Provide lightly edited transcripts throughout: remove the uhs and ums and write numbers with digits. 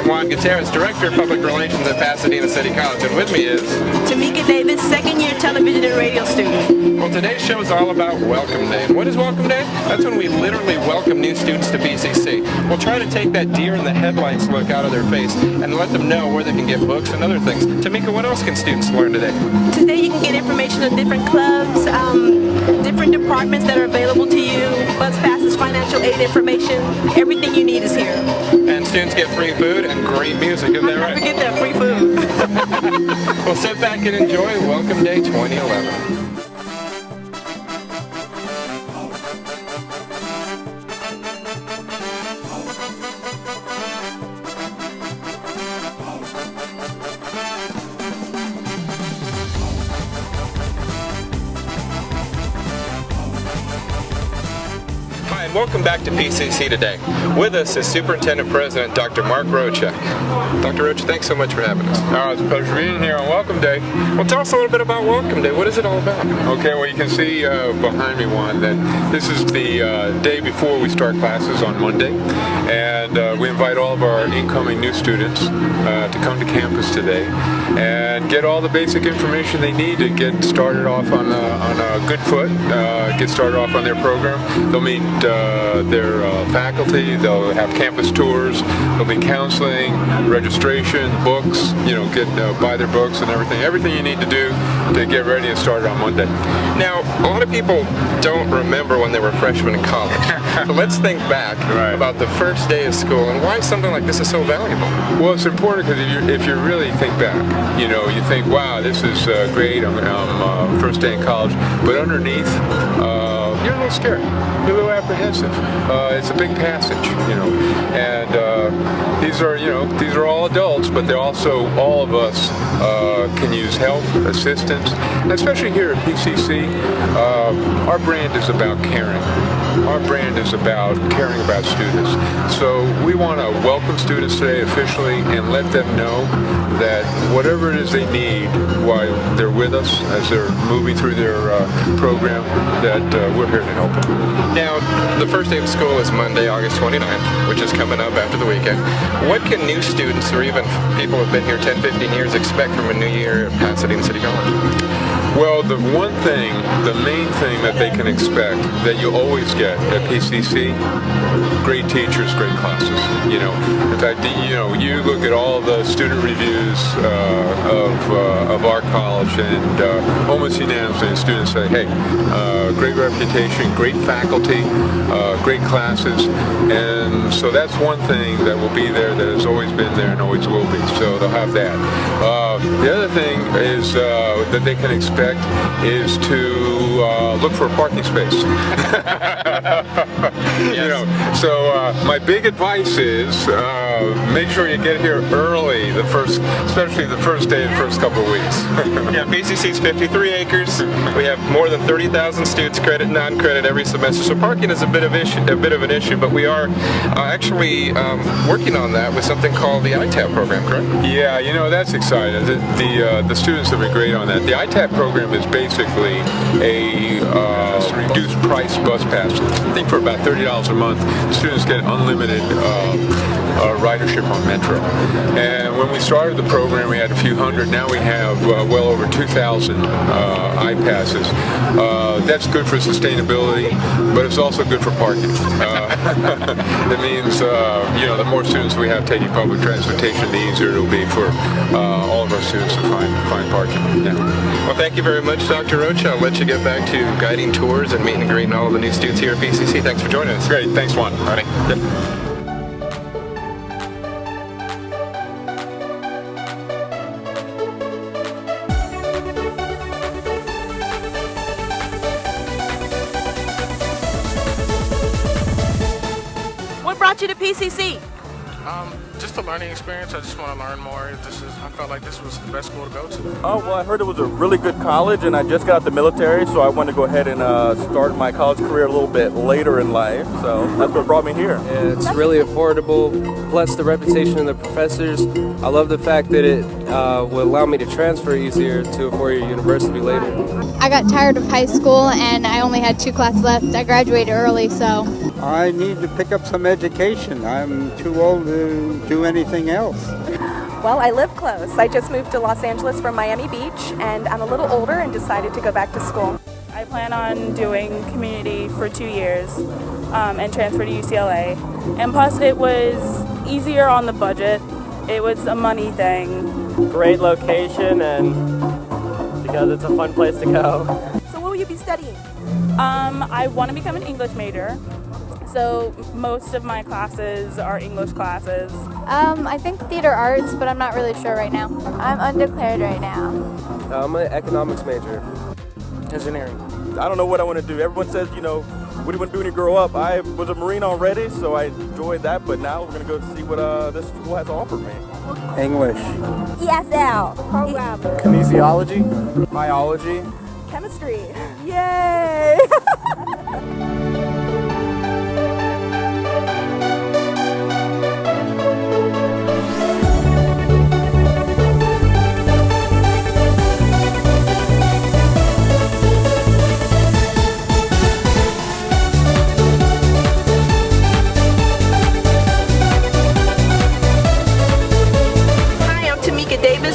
I'm Juan Gutierrez, Director of Public Relations at Pasadena City College, and with me is Tamica Davis, second-year television and radio student. Well, today's show is all about Welcome Day. And what is Welcome Day? That's when we literally welcome new students to PCC. We'll try to take that deer in the headlights look out of their face and let them know where they can get books and other things. Tamika, what else can students learn today? Today you can get information on different clubs, different departments that are available to you, bus passes, financial aid information. Everything you need is here. And students get free food and great music, isn't that right? Don't forget that free food. Well, sit back and enjoy Welcome Day 2011. Welcome back to PCC Today. With us is Superintendent President Dr. Mark Rocha. Dr. Rocha, thanks so much for having us. It's a pleasure being here on Welcome Day. Well, tell us a little bit about Welcome Day. What is it all about? Okay, well, you can see behind me, Juan, that this is the day before we start classes on Monday. And we invite all of our incoming new students to come to campus today and get all the basic information they need to get started off on a good foot, get started off on their program. They'll meet their faculty, they'll have campus tours, there'll be counseling, registration, books, buy their books and everything you need to do to get ready and start on Monday. Now, a lot of people don't remember when they were freshmen in college. So let's think back about the first day of school and why something like this is so valuable. Well, it's important because if you really think back, you think, wow, this is great, I'm first day in college, but underneath, you're a little scared, you're a little apprehensive. It's a big passage, and these are all adults, but they're also, all of us can use help, assistance, and especially here at PCC, our brand is about caring. Our brand is about caring about students. So we want to welcome students today officially and let them know that whatever it is they need while they're with us as they're moving through their program, that we're here to help them. Now, the first day of school is Monday, August 29th, which is coming up after the weekend. What can new students or even people who have been here 10, 15 years expect from a new year at Pasadena City College? Well, the main thing that they can expect that you always get at PCC, great teachers, great classes. In fact, you look at all the student reviews of our college, and almost unanimously, students say, "Hey, great reputation, great faculty, great classes," and so that's one thing that will be there that has always been there and always will be. So they'll have that. The other thing is that they can expect is to look for a parking space. So my big advice is make sure you get here early, especially the first day and first couple of weeks. Yeah, PCC's 53 acres. We have more than 30,000 students, credit, non-credit, every semester. So parking is a bit of an issue, but we are actually working on that with something called the ITAP program, correct? Yeah, that's exciting. The students have been great on that. The ITAP program is basically a reduced price bus pass. I think for about $30 a month, students get unlimited ridership on Metro. And when we started the program, we had a few hundred. Now we have well over 2,000 I-passes. That's good for sustainability, but it's also good for parking. It means, the more students we have taking public transportation, the easier it'll be for all of our students to find parking. Yeah. Well, thank you very much, Dr. Rocha. I'll let you get back to guiding tours and meeting and greeting all of the new students here at PCC. Thanks for joining us. Great. Thanks, Juan. All right. Yep. What brought you to PCC? Just a learning experience. I just want to learn more. I felt like this was the best school to go to. Oh, well, I heard it was a really good college, and I just got out the military, so I wanted to go ahead and start my college career a little bit later in life. So that's what brought me here. Yeah, it's really affordable, plus the reputation of the professors. I love the fact that it will allow me to transfer easier to a four-year university later. I got tired of high school, and I only had 2 classes left. I graduated early, so. I need to pick up some education. I'm too old to do anything else. Well, I live close. I just moved to Los Angeles from Miami Beach, and I'm a little older and decided to go back to school. I plan on doing community for 2 years and transfer to UCLA. And plus, it was easier on the budget. It was a money thing. Great location, and because it's a fun place to go. So what will you be studying? I want to become an English major. So most of my classes are English classes. I think theater arts, but I'm not really sure right now. I'm undeclared right now. I'm an economics major. Engineering. I don't know what I want to do. Everyone says, what do you want to do when you grow up? I was a Marine already, so I enjoyed that, but now we're going to go see what this school has to offer me. English. ESL. Program. Kinesiology. Biology. Chemistry. Yay!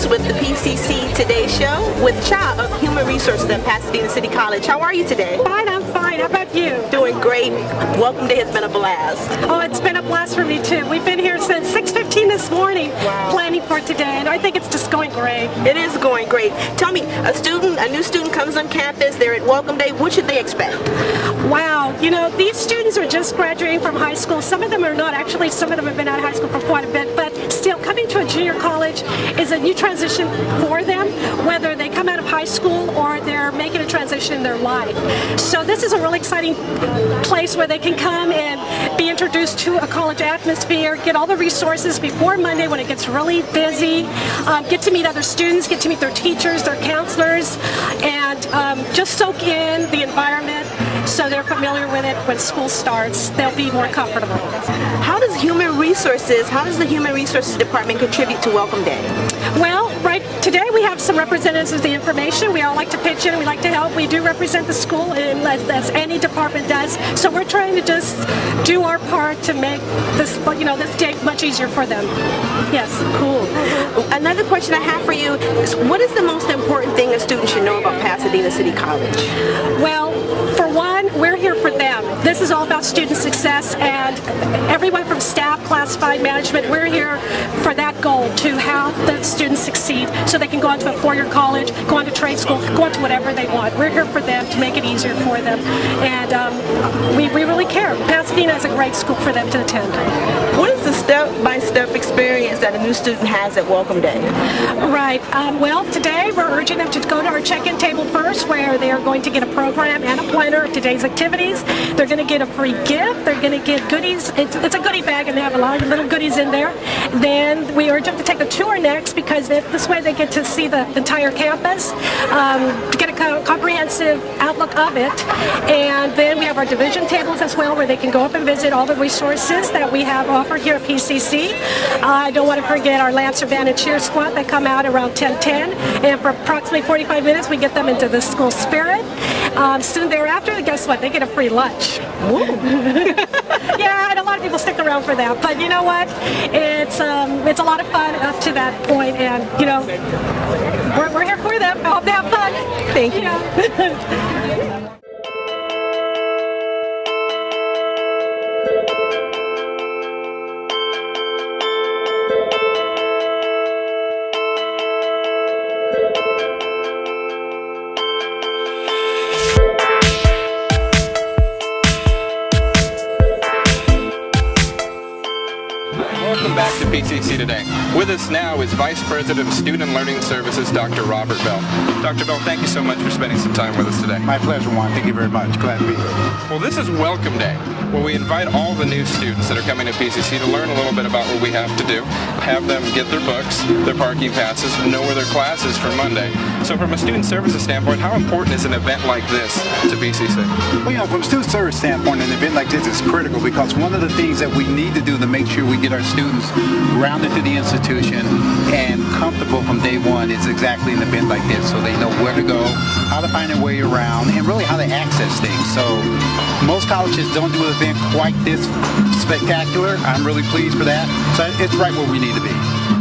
With the PCC Today Show with Cha of Human Resources at Pasadena City College. How are you today? Fine, I'm fine. How about you? Doing great. Welcome Day has been a blast. Oh, it's been a blast for me too. We've been here since 6:15 this morning planning for today, and I think it's just going great. It is going great. Tell me, a new student comes on campus, they're at Welcome Day, what should they expect? Wow, these students are just graduating from high school. Some of them are not actually, some of them have been out of high school for quite a bit, but still coming to a junior college is a new transition for them, whether they come out of high school or they're making a transition in their life. So this is a really exciting place where they can come and be introduced to a college atmosphere, get all the resources before Monday when it gets really busy, get to meet other students, get to meet their teachers, their counselors, and just soak in the environment so they're familiar with it when school starts. They'll be more comfortable. How does the Human Resources Department contribute to Welcome Day? Well, today we have some representatives of the information. We all like to pitch in. We like to help. We do represent the school, as any department does. So we're trying to just do our part to make this day much easier for them. Yes. Cool. Another question I have for you is, what is the most important thing a student should know about Pasadena City College? Well, for one, we're here for them. This is all about student success, and everyone from staff, classified management, we're here for that goal, to help the students succeed so they can go on to a four-year college, go on to trade school, go on to whatever they want. We're here for them to make it easier for them, and we really care. Pasadena is a great school for them to attend. What is the step-by-step experience that a new student has at Welcome Day? Right. Well, today we're urging them to go to our check-in table first, where they are going to get a program and a planner of today's activities. They're going to get a free gift. They're going to get goodies. It's a goodie bag, and they have a lot of little goodies in there. Then we urge them to take a tour next, because this way they get to see the entire campus, to get a comprehensive outlook of it. And then we have our division tables as well, where they can go up and visit all the resources that we have offered here at PCC. I don't want to forget our Lancer Band and Cheer Squad that come out around 10:10, and for approximately 45 minutes we get them into the school spirit. Soon thereafter, guess what? They get a free lunch. Yeah, and a lot of people stick around for that, but you know what? It's a lot of fun up to that point, and we're here for them. I hope they have fun. Thank you. Welcome back to PCC Today. With us now is Vice President of Student Learning Services, Dr. Robert Bell. Dr. Bell, thank you so much for spending some time with us today. My pleasure, Juan. Thank you very much. Glad to be here. Well, this is Welcome Day, where we invite all the new students that are coming to PCC to learn a little bit about what we have to do, have them get their books, their parking passes, know where their class is for Monday. So from a student services standpoint, how important is an event like this to PCC? Well, from a student service standpoint, an event like this is critical, because one of the things that we need to do to make sure we get our students grounded to the institution and comfortable from day one is exactly an event like this, so they know where to go, how to find their way around, and really how to access things. So most colleges don't do an event quite this spectacular. I'm really pleased for that. So it's right where we need to be.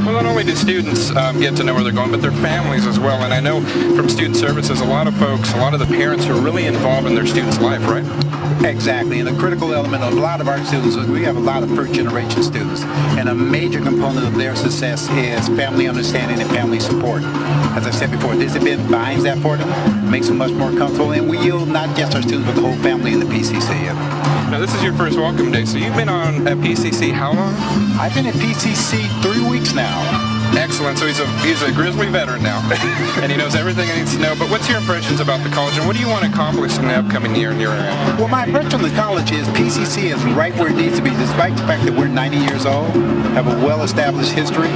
Well, not only do students get to know where they're going, but their families as well. And I know from student services, a lot of folks, a lot of the parents are really involved in their students' life, right? Exactly, and a critical element of a lot of our students is we have a lot of first-generation students, and a major component of their success is family understanding and family support. As I said before, this event binds that for them, makes them much more comfortable, and we yield not just our students, but the whole family in the PCC. Now, this is your first welcome day, so you've been on at PCC how long? I've been at PCC 3 weeks now. Excellent. So he's a Grizzly veteran now, and he knows everything he needs to know. But what's your impressions about the college, and what do you want to accomplish in the upcoming year in your area? Well, my impression of the college is PCC is right where it needs to be, despite the fact that we're 90 years old, have a well-established history.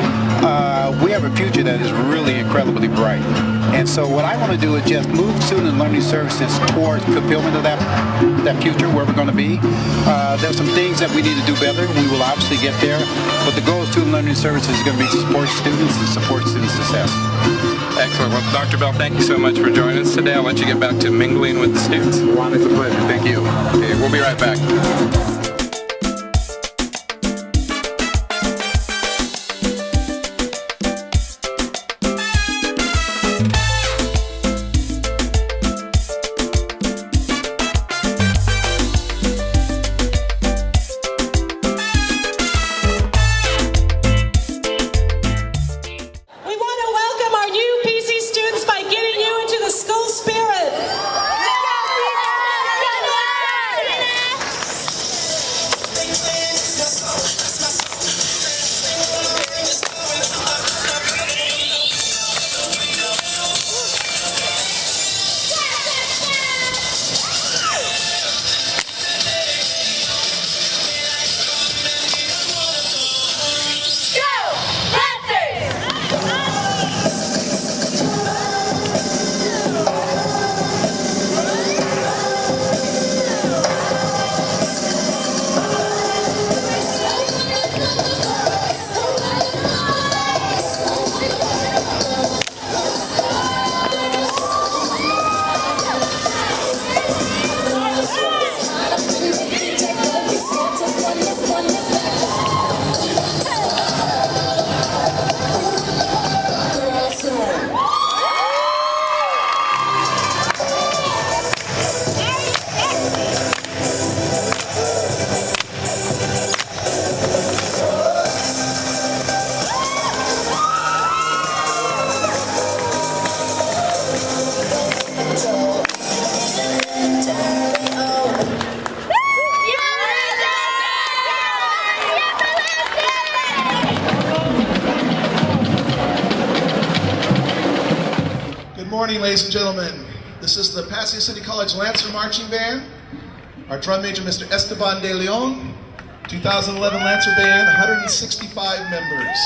We have a future that is really incredibly bright. And so what I want to do is just move student and learning services towards fulfillment of that future, where we're going to be. There's some things that we need to do better. We will obviously get there. But the goal of student learning services is going to be to support students and support student success. Excellent. Well, Dr. Bell, thank you so much for joining us today. I'll let you get back to mingling with the students. Juan, it's a pleasure. Thank you. Okay, we'll be right back. Ladies and gentlemen, this is the Pasadena City College Lancer Marching Band. Our drum major, Mr. Esteban de Leon. 2011 Lancer Band, 165 members.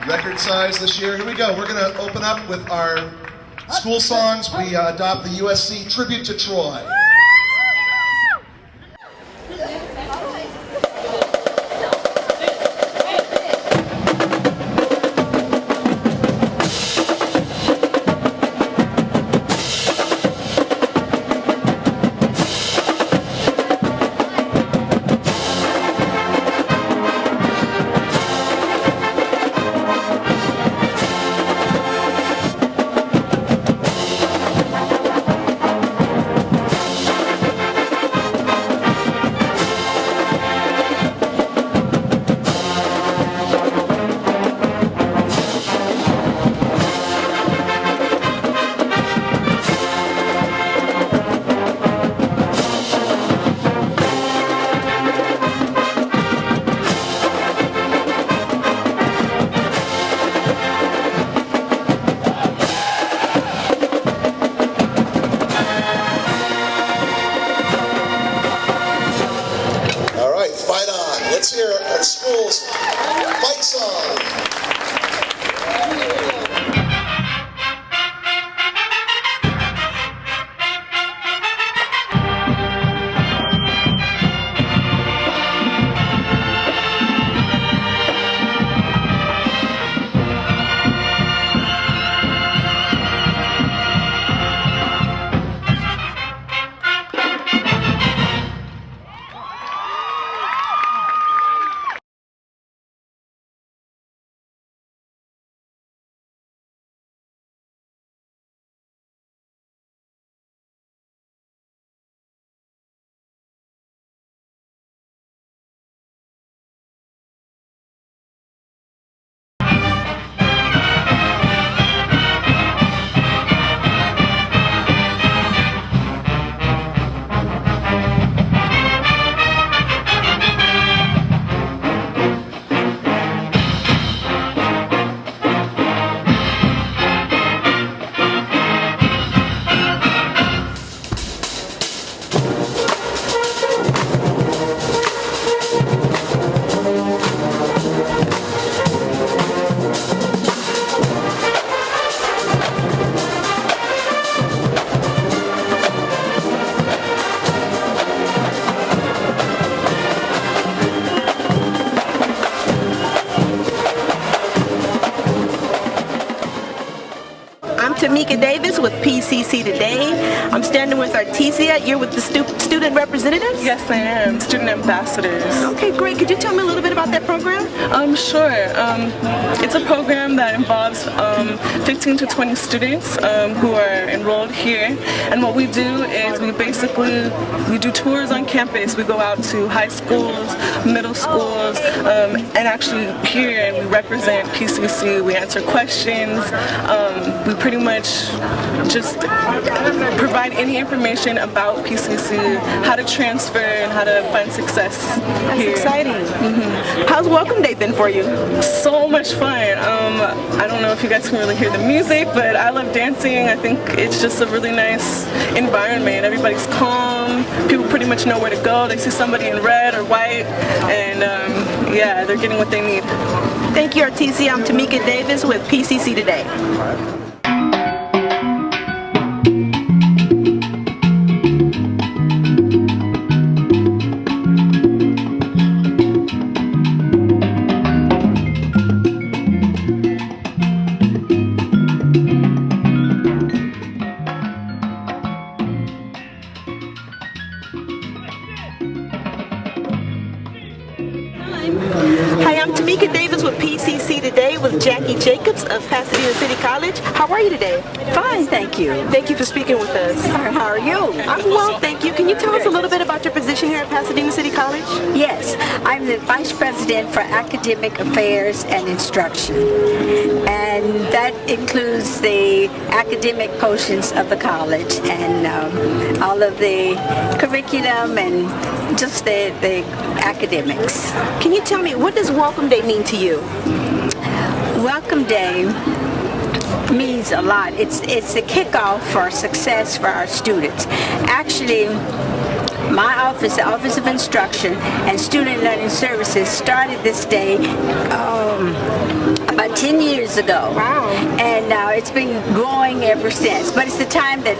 Record size this year. Here we go. We're going to open up with our school songs. We adopt the USC Tribute to Troy. Tamica Davis with PCC Today. I'm standing with Artesia. You're with the student representatives? Yes, I am. Student ambassadors. Okay, great. Could you tell me a little bit about that program? Sure. It's a program that involves 15 to 20 students who are enrolled here. And what we do is we do tours on campus. We go out to high schools, middle schools, and actually here we represent PCC. We answer questions. We pretty much just provide any information about PCC, how to transfer, and how to find success here. That's exciting. Mm-hmm. How's Welcome Day been for you? So much fun. I don't know if you guys can really hear the music, but I love dancing. I think it's just a really nice environment. Everybody's calm. People pretty much know where to go. They see somebody in red or white, and yeah, they're getting what they need. Thank you, Artesia. I'm Tamica Davis with PCC Today. Hi, I'm Tamica Davis with PCC Today with Jackie Jacobs of Pasadena City College. How are you today? Fine, thank you. Thank you for speaking with us. How are you? I'm well, thank you. Can you tell us a little bit about your position here at Pasadena City College? Yes, I'm the Vice President for Academic Affairs and Instruction. And that includes the academic portions of the college and all of the curriculum and just the academics. Can you tell me, what does Welcome Day mean to you? Welcome Day means a lot. It's the kickoff for success for our students. Actually, my office, the Office of Instruction and Student Learning Services, started this day about 10 years ago. Wow. And it's been growing ever since. But it's the time that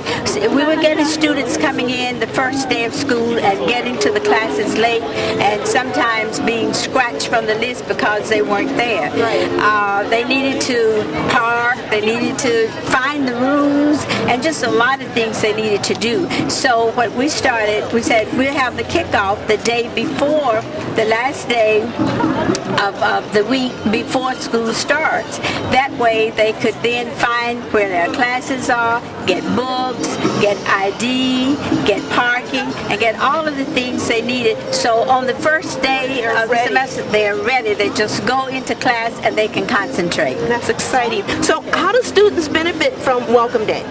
we were getting students coming in the first day of school and getting to the classes late and sometimes being scratched from the list because they weren't there. Right. They needed to park, they needed to find the rooms, and just a lot of things they needed to do. So what we started, we said we'll have the kickoff the day before, the last day of the week before school starts. That way they could then find where their classes are, get books, get ID, get parking, and get all of the things they needed. So on the first day of the semester, they're ready. They just go into class and they can concentrate. That's exciting. So how do students benefit from Welcome Day?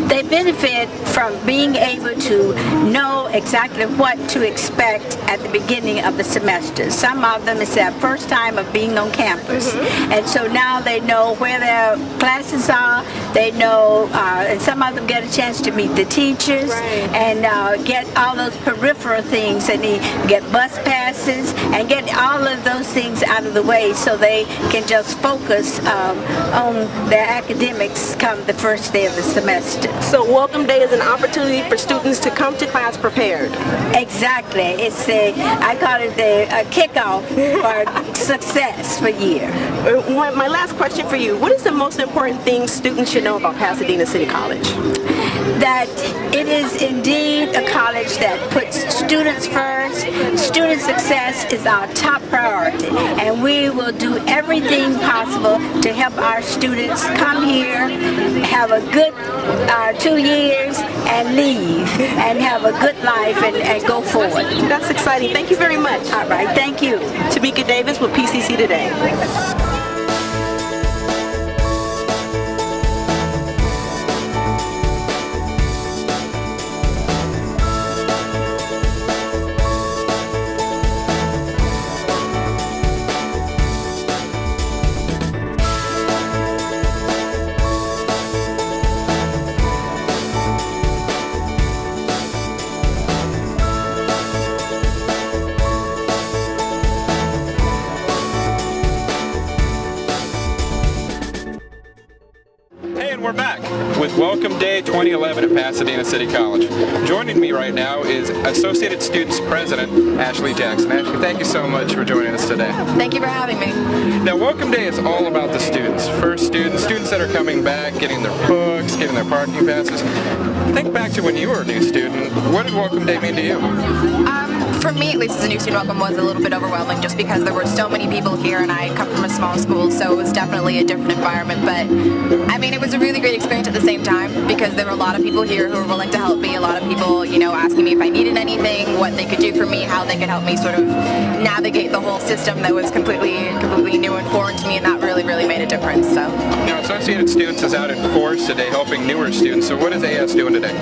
They benefit from being able to know exactly what to expect at the beginning of the semester. Some of them, it's their first time of being on campus. Mm-hmm. And so now they know where their classes are. They know, and some of them get a chance to meet the teachers. Right. And get all those peripheral things. They need get bus passes and get all of those things out of the way so they can just focus on their academics come the first day of the semester. So Welcome Day is an opportunity for students to come to class prepared. Exactly. It's I call it the kickoff for success for year. My last question for you, what is the most important thing students should know about Pasadena City College? That it is indeed a college that puts students first. Student success is our top priority, and we will do everything possible to help our students come here, have a good 2 years, and leave, and have a good life and go forward. That's exciting. Thank you very much. All right, thank you. Tamica Davis with PCC Today. And we're back with Welcome Day 2011 at Pasadena City College. Joining me right now is Associated Students President Ashley Jackson. Ashley, thank you so much for joining us today. Thank you for having me. Now, Welcome Day is all about the students. First students that are coming back, getting their books, getting their parking passes. Think back to when you were a new student. What did Welcome Day mean to you? For me, at least as a new student, welcome was a little bit overwhelming just because there were so many people here and I come from a small school, so it was definitely a different environment. But I mean, it was a really great experience at the same time because there were a lot of people here who were willing to help me, a lot of people, you know, asking me if I needed anything, what they could do for me, how they could help me sort of navigate the whole system that was completely new and foreign to me, and that really made a difference. So. Now, Associated Students is out in force today helping newer students, so what is AS doing today?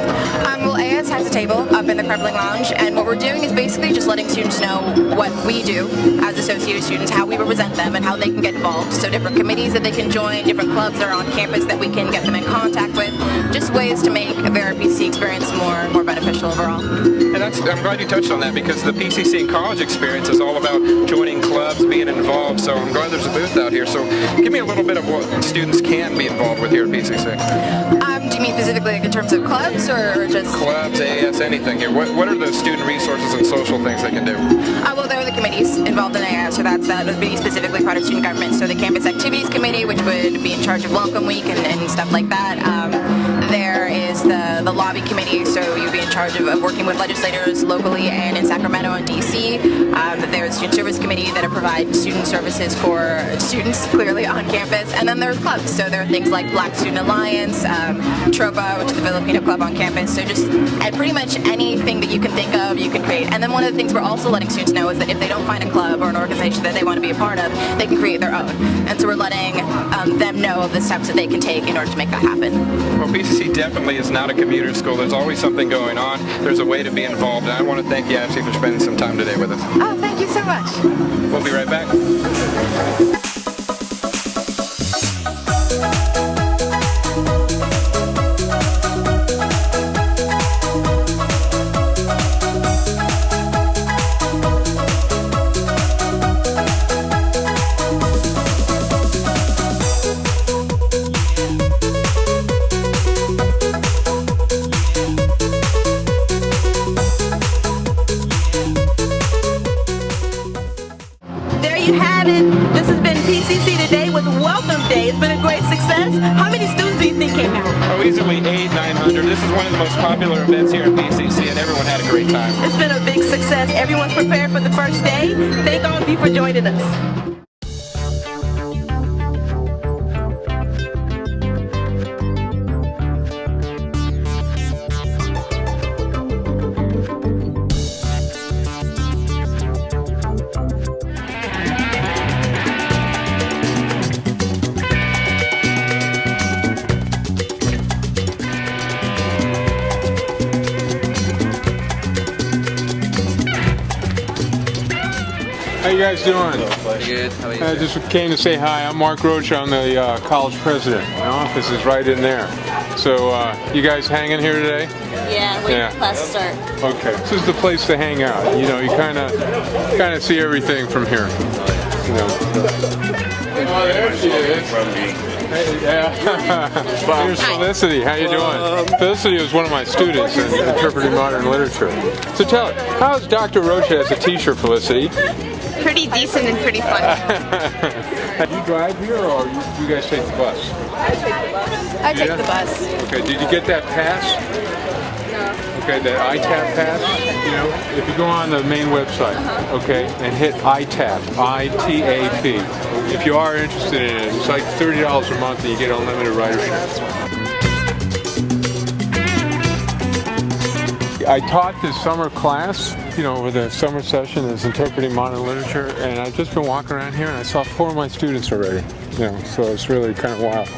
Well, AS has a table up in the Crumbling Lounge, and what we're doing is basically just letting students know what we do as Associated Students, how we represent them, and how they can get involved. So different committees that they can join, different clubs that are on campus that we can get them in contact with, just ways to make their PCC experience more beneficial overall. And I'm glad you touched on that because the PCC college experience is all about joining clubs, being involved, so I'm glad there's a booth out here. So give me a little bit of what students can be involved with here at PCC. Do you mean specifically in terms of clubs or just? Clubs, AS, anything here. What are the student resources and social things they can do? Well, there are the committees involved in AS, so that would be specifically part of student government. So the Campus Activities Committee, which would be in charge of Welcome Week and stuff like that. There is the Lobby Committee, so you'd be in charge of working with legislators locally and in Sacramento and DC. There's Student Service Committee that provide student services for students clearly on campus. And then there are clubs, so there are things like Black Student Alliance, Tropa, which is the Filipino club on campus. So just pretty much anything that you can think of, you can create. And then one of the things we're also letting students know is that if they don't find a club or an organization that they want to be a part of, they can create their own. And so we're letting them know of the steps that they can take in order to make that happen. Well, PCC definitely is not a commuter school. There's always something going on. There's a way to be involved. And I want to thank you, Ashley, for spending some time today with us. Oh, thank you so much. We'll be right back. PCC Today with Welcome Day. It's been a great success. How many students do you think came out? Oh, easily 800-900. This is one of the most popular events here at PCC, and everyone had a great time. It's been a big success. Everyone's prepared for the first day. Thank all of you for joining us. How you guys doing? Good. How are you? I just came to say hi. I'm Mark Rocha. I'm the college president. My office is right in there. So you guys hanging here today? Yeah, waiting for class to start. Okay. This is the place to hang out. You know, you kind of see everything from here. You know. Oh, there she is. Hey, yeah. Here's Felicity. How you doing? Felicity was one of my students in interpreting modern literature. So tell her, how's Dr. Rocha as a teacher, Felicity? Pretty decent and pretty fun. Do you drive here or you guys take the bus? I take the bus. I take the bus. Okay, did you get that pass? No. Okay, the ITAP pass? You know, if you go on the main website, okay, and hit ITAP, I-T-A-P. If you are interested in it, it's like $30 a month and you get unlimited ridership. I taught this summer class, you know, with the summer session is interpreting modern literature, and I've just been walking around here and I saw 4 of my students already, you know, so it's really kind of wild.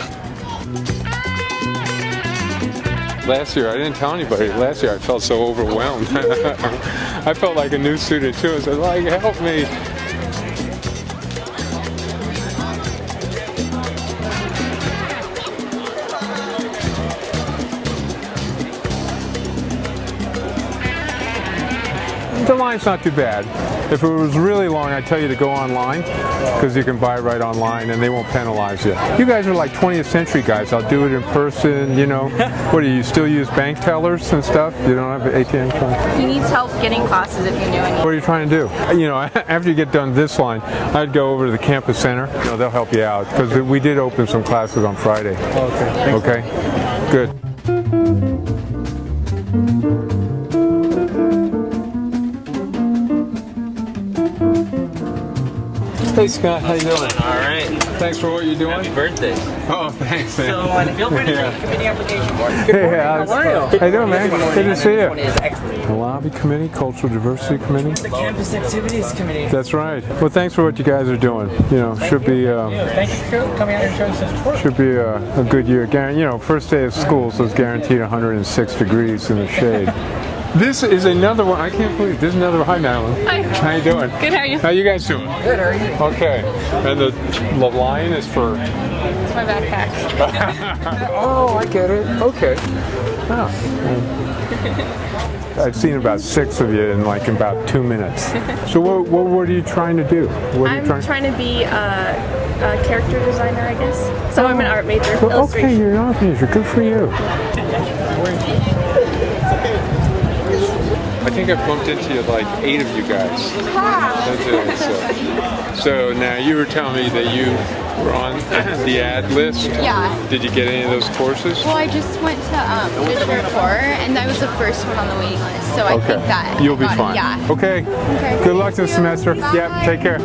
Last year, I didn't tell anybody, last year I felt so overwhelmed. I felt like a new student too. I said, like, help me. The line's not too bad. If it was really long, I'd tell you to go online because you can buy right online and they won't penalize you. You guys are like 20th century guys. I'll do it in person, you know. What do you still use bank tellers and stuff? You don't have ATM cards? He needs help getting classes if you knew any. What are you trying to do? You know, after you get done this line, I'd go over to the campus center. You know, they'll help you out because we did open some classes on Friday. Okay. Okay? Good. Hey Scott, how you doing? All right. Thanks for what you're doing. Happy birthday. Oh, thanks, man. So feel free to take the committee application. Hey, Alex. How are you? How you doing, man? Good to see you. Excellent. The Lobby Committee, Cultural Diversity Committee. The Campus Activities Committee. That's right. Well, thanks for what you guys are doing. You know, should be. Thank you for coming out and showing some support. Should be a good year. You know, first day of school, so it's guaranteed 106 degrees in the shade. This is another one. I can't believe this is another one. Hi, Madeline. Hi. How you doing? Good. How are you? How you guys doing? Good. How are you? Okay. And the lion is for. It's my backpack. Oh, I get it. Okay. Oh. I've seen about 6 of you in about 2 minutes. So what are you trying to do? I'm trying to be a character designer, I guess. So I'm an art major. Well, okay, you're an art major. Good for you. I think I've bumped into like 8 of you guys. That's it. So now you were telling me that you were on the ad list. Yeah. Did you get any of those courses? Well, I just went to Vision Report, and I was the first one on the waiting list, so I think that You'll be got it. fine. Yeah. Okay. Okay. Good luck this semester. Bye. Yep. Take care.